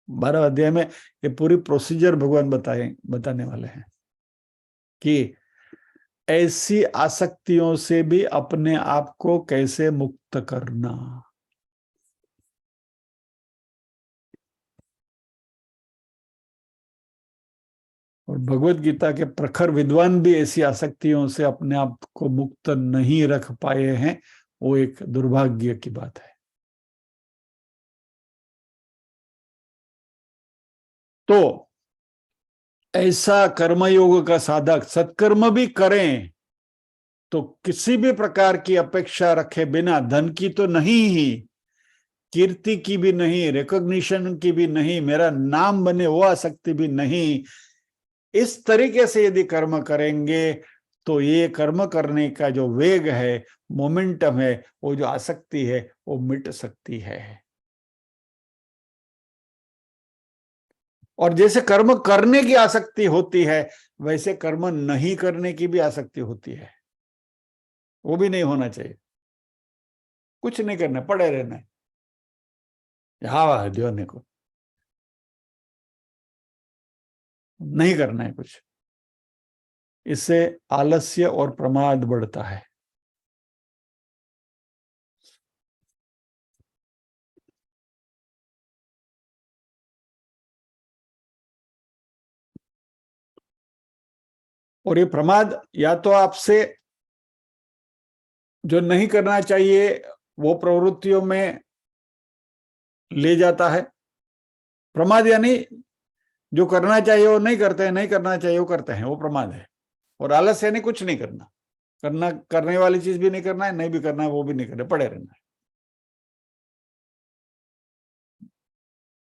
12वें अध्याय में ये पूरी प्रोसीजर भगवान बताने वाले हैं कि ऐसी आसक्तियों से भी अपने आप को कैसे मुक्त करना। और भगवत गीता के प्रखर विद्वान भी ऐसी आसक्तियों से अपने आप को मुक्त नहीं रख पाए हैं। वो एक दुर्भाग्य की बात है। तो ऐसा कर्मयोग का साधक सत्कर्म भी करें तो किसी भी प्रकार की अपेक्षा रखे बिना, धन की तो नहीं ही, कीर्ति की भी नहीं, रिकॉग्निशन की भी नहीं, मेरा नाम बने वो आसक्ति भी नहीं, इस तरीके से यदि कर्म करेंगे तो ये कर्म करने का जो वेग है, मोमेंटम है, वो जो आसक्ति है वो मिट सकती है। और जैसे कर्म करने की आसक्ति होती है, वैसे कर्म नहीं करने की भी आसक्ति होती है। वो भी नहीं होना चाहिए। कुछ नहीं करना, पड़े रहना है, हवा देने को नहीं करना है कुछ। इससे आलस्य और प्रमाद बढ़ता है। और ये प्रमाद या तो आपसे जो नहीं करना चाहिए वो प्रवृत्तियों में ले जाता है। प्रमाद यानी जो करना चाहिए वो नहीं करते हैं, नहीं करना चाहिए वो करते हैं, वो प्रमाद है। और आलस यानी कुछ नहीं करना, करने वाली चीज भी नहीं करना है, नहीं भी करना है वो भी नहीं करना, पड़े रहना है।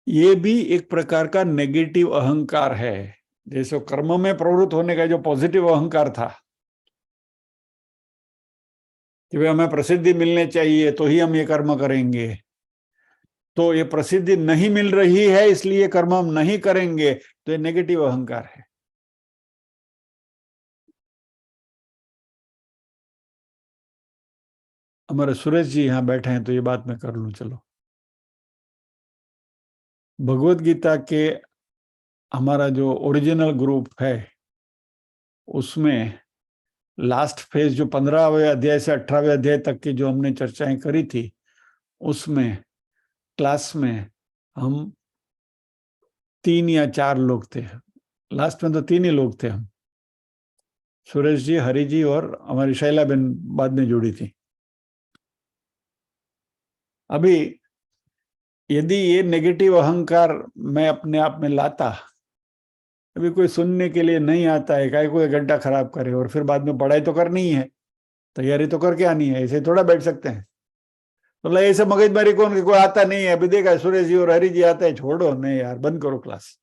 ये भी एक प्रकार का नेगेटिव अहंकार है। जैसे कर्म में प्रवृत्त होने का जो पॉजिटिव अहंकार था कि भाई हमें प्रसिद्धि मिलने चाहिए तो ही हम ये कर्म करेंगे, तो ये प्रसिद्धि नहीं मिल रही है इसलिए कर्म हम नहीं करेंगे, तो ये नेगेटिव अहंकार है। हमारे सुरेश जी यहाँ बैठे हैं तो ये बात मैं कर लूं। चलो, भगवत गीता के हमारा जो ओरिजिनल ग्रुप है उसमें लास्ट फेज जो 15वें अध्याय से 18वें अध्याय तक की जो हमने चर्चाएं करी थी, उसमें क्लास में हम 3 या 4 लोग थे। लास्ट में तो 3 ही लोग थे हम, सुरेश जी, हरि जी और हमारी शैला बहन बाद में जुड़ी थी। अभी यदि ये नेगेटिव अहंकार मैं अपने आप में लाता, अभी कोई सुनने के लिए नहीं आता है, काहे को 1 घंटा खराब करे, और फिर बाद में पढ़ाई तो करनी ही है, तैयारी तो करके आनी है, ऐसे थोड़ा बैठ सकते हैं। तो ऐसे मगजमारी कौन, कोई आता नहीं है, अभी देखा सुरेश जी और हरि जी आते हैं, छोड़ो नहीं यार, बंद करो क्लास।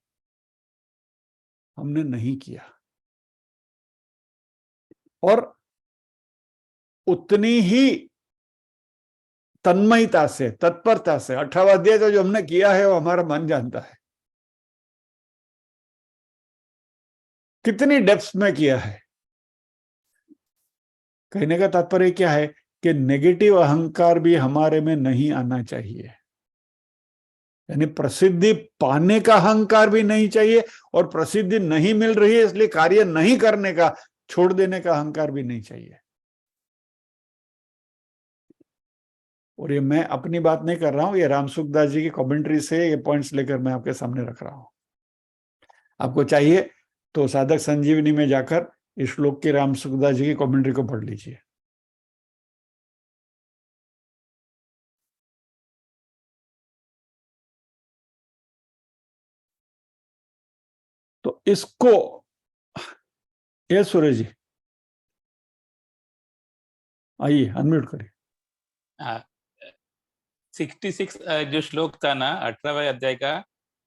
हमने नहीं किया। और उतनी ही तन्मयता से, तत्परता से 18वां अध्याय तो जो हमने किया है वो हमारा मन जानता है कितनी डेप्थ में किया है। कहने का तात्पर्य क्या है कि नेगेटिव अहंकार भी हमारे में नहीं आना चाहिए। यानी प्रसिद्धि पाने का अहंकार भी नहीं चाहिए, और प्रसिद्धि नहीं मिल रही है इसलिए कार्य नहीं करने का, छोड़ देने का अहंकार भी नहीं चाहिए। और ये मैं अपनी बात नहीं कर रहा हूं, ये रामसुखदास जी की कमेंट्री से ये पॉइंट्स लेकर मैं आपके सामने रख रहा हूं। आपको चाहिए तो साधक संजीवनी में जाकर इस श्लोक के रामसुखदास जी की कमेंट्री को पढ़ लीजिए। तो इसको, ये सूरज जी आइए, अनम्यूट करिए। 66 जो श्लोक था ना 18वें अध्याय का,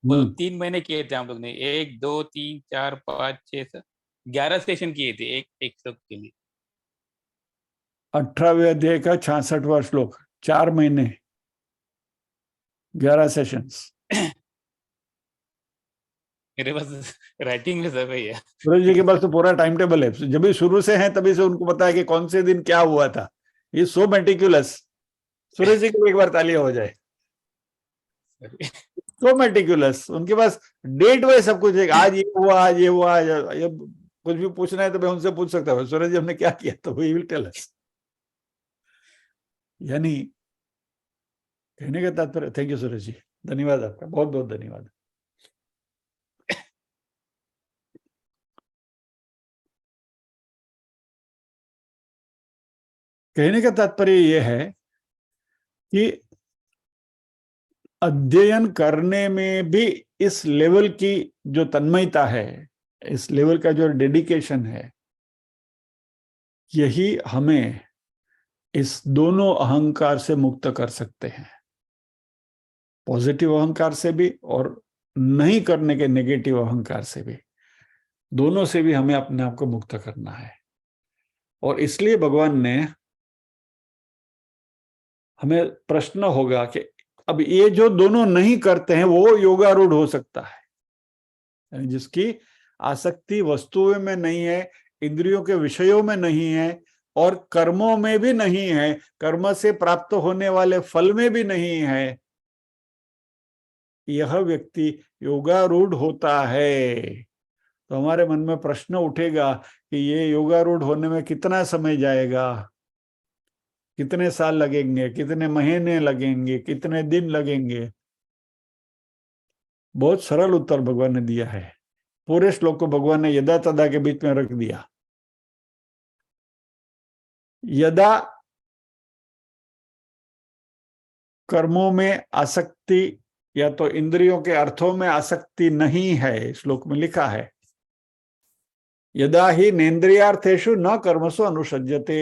वो 3 महीने किए थे हम लोग ने। 1 2 3 4 5 6 11 सेशन किए थे एक श्लोक के लिए। 18वें अध्याय का 66वां श्लोक, 4 महीने 11 सेशंस। मेरे पास राइटिंग में सब है। सूरज जी के पास तो पूरा टाइम टेबल है, जब भी शुरू से है तभी से उनको पता है कि कौन से दिन क्या हुआ था। ये सो मेटिकुलस। सूरज जी के लिए एक बार तालियां हो जाए। सो मेटिकुलस, उनके पास डेट वाइज सब कुछ है। आज ये हुआ, आज ये हुआ, आज ये, कुछ भी पूछना है तो मैं उनसे पूछ सकता हूँ, सूरज जी हमने क्या किया, तो वो विल टेल अस। यानी कहने का तात्पर्य, थैंक यू सूरज जी, धन्यवाद आपका, बहुत बहुत धन्यवाद। कहने का तात्पर्य यह है कि अध्ययन करने में भी इस लेवल की जो तन्मयता है, इस लेवल का जो डेडिकेशन है, यही हमें इस दोनों अहंकार से मुक्त कर सकते हैं। पॉजिटिव अहंकार से भी और नहीं करने के नेगेटिव अहंकार से भी, दोनों से भी हमें अपने आप को मुक्त करना है। और इसलिए भगवान ने हमें, प्रश्न होगा कि अब ये जो दोनों नहीं करते हैं वो योगारूढ़ हो सकता है, यानी जिसकी आसक्ति वस्तुओं में नहीं है, इंद्रियों के विषयों में नहीं है और कर्मों में भी नहीं है, कर्म से प्राप्त होने वाले फल में भी नहीं है, यह व्यक्ति योगारूढ़ होता है। तो हमारे मन में प्रश्न उठेगा कि ये योगारूढ़ होने में कितना समय जाएगा, कितने साल लगेंगे, कितने महीने लगेंगे, कितने दिन लगेंगे। बहुत सरल उत्तर भगवान ने दिया है। पूरे श्लोक को भगवान ने यदा तदा के बीच में रख दिया। यदा कर्मों में आसक्ति या तो इंद्रियों के अर्थों में आसक्ति नहीं है, श्लोक में लिखा है, यदा ही नेन्द्रियार्थेषु न कर्मसु अनुसज्जते।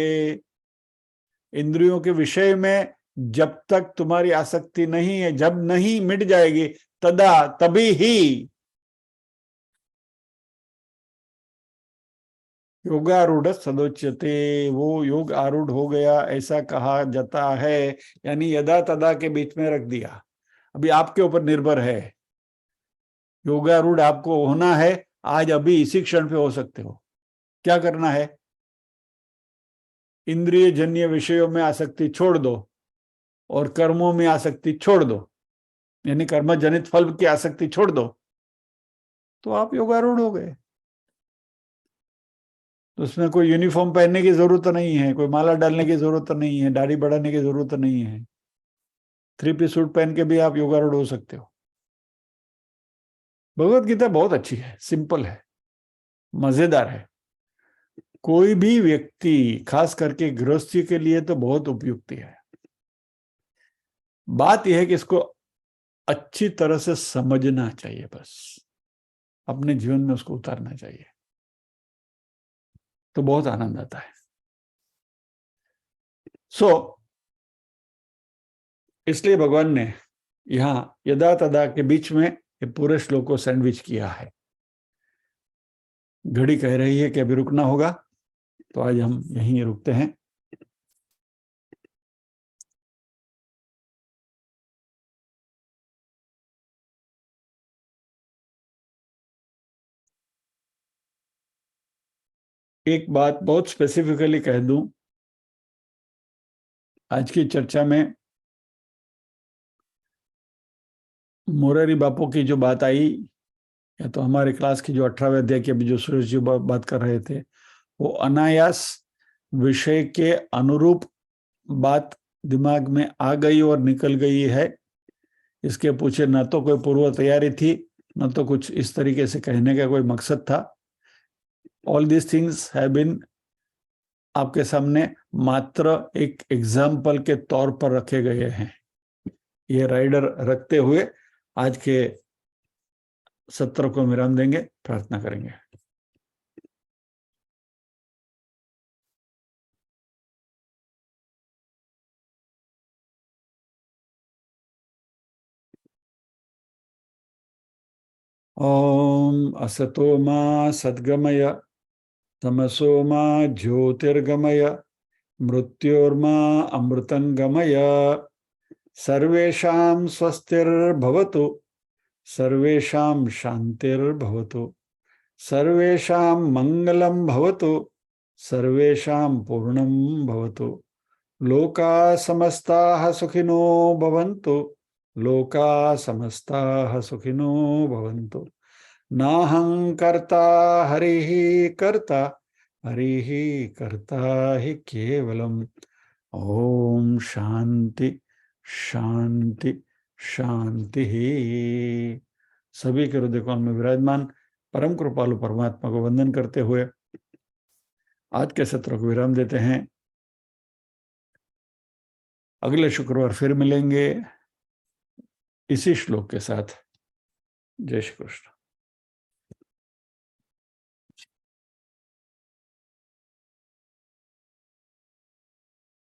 इंद्रियों के विषय में जब तक तुम्हारी आसक्ति नहीं है, जब नहीं मिट जाएगी, तदा तभी ही योगारूढ़ सदोच्यते, वो योग आरूढ़ हो गया ऐसा कहा जाता है। यानी यदा तदा के बीच में रख दिया। अभी आपके ऊपर निर्भर है, योगारूढ़ आपको होना है, आज अभी इसी क्षण पे हो सकते हो। क्या करना है? इंद्रिय जन्य विषयों में आसक्ति छोड़ दो और कर्मों में आसक्ति छोड़ दो, यानी कर्म जनित फल की आसक्ति छोड़ दो, तो आप योगारूढ़ हो गए। तो उसमें कोई यूनिफॉर्म पहनने की जरूरत नहीं है, कोई माला डालने की जरूरत नहीं है, दाढ़ी बढ़ाने की जरूरत नहीं है। 3 पीस सूट पहन के भी आप योगारूढ़ हो सकते हो। भगवत गीता बहुत अच्छी है, सिंपल है, मजेदार है। कोई भी व्यक्ति, खास करके गृहस्थी के लिए तो बहुत उपयुक्त है। बात यह है कि इसको अच्छी तरह से समझना चाहिए, बस अपने जीवन में उसको उतारना चाहिए, तो बहुत आनंद आता है। इसलिए भगवान ने यहां यदा तदा के बीच में ये पूरे श्लोक को सैंडविच किया है। घड़ी कह रही है कि अभी रुकना होगा, तो आज हम यहीं रुकते हैं। एक बात बहुत स्पेसिफिकली कह दूं, आज की चर्चा में मोरारी बापू की जो बात आई, या तो हमारे क्लास की जो 18वें अध्याय की अभी जो सुरेश जी बात कर रहे थे, वो अनायास विषय के अनुरूप बात दिमाग में आ गई और निकल गई है। इसके पीछे न तो कोई पूर्व तैयारी थी, न तो कुछ इस तरीके से कहने का कोई मकसद था। All these things have been आपके सामने मात्र एक एग्जाम्पल के तौर पर रखे गए हैं। ये राइडर रखते हुए आज के सत्र को विराम देंगे, प्रार्थना करेंगे। ओम असतो मा सद्गमय तमसो मा ज्योतिर्गमय मृत्योर्मा अमृतंगमय सर्वेषां स्वस्तिर्भवतु सर्वेषां शान्तिर्भवतु सर्वेषां मंगलं भवतु सर्वेषां पूर्णं भवतु लोका समस्ताः सुखिनो भवन्तु लोका समस्ताः सुखिनो भवन्तु नाहं कर्ता हरिः कर्ता हरिः कर्ता हि केवलम् ओम शांति शांति शांति ही। सभी के हृदय कोण में विराजमान परम कृपालु परमात्मा को वंदन करते हुए आज के सत्र को विराम देते हैं। अगले शुक्रवार फिर मिलेंगे इसी श्लोक के साथ। जय श्री कृष्ण।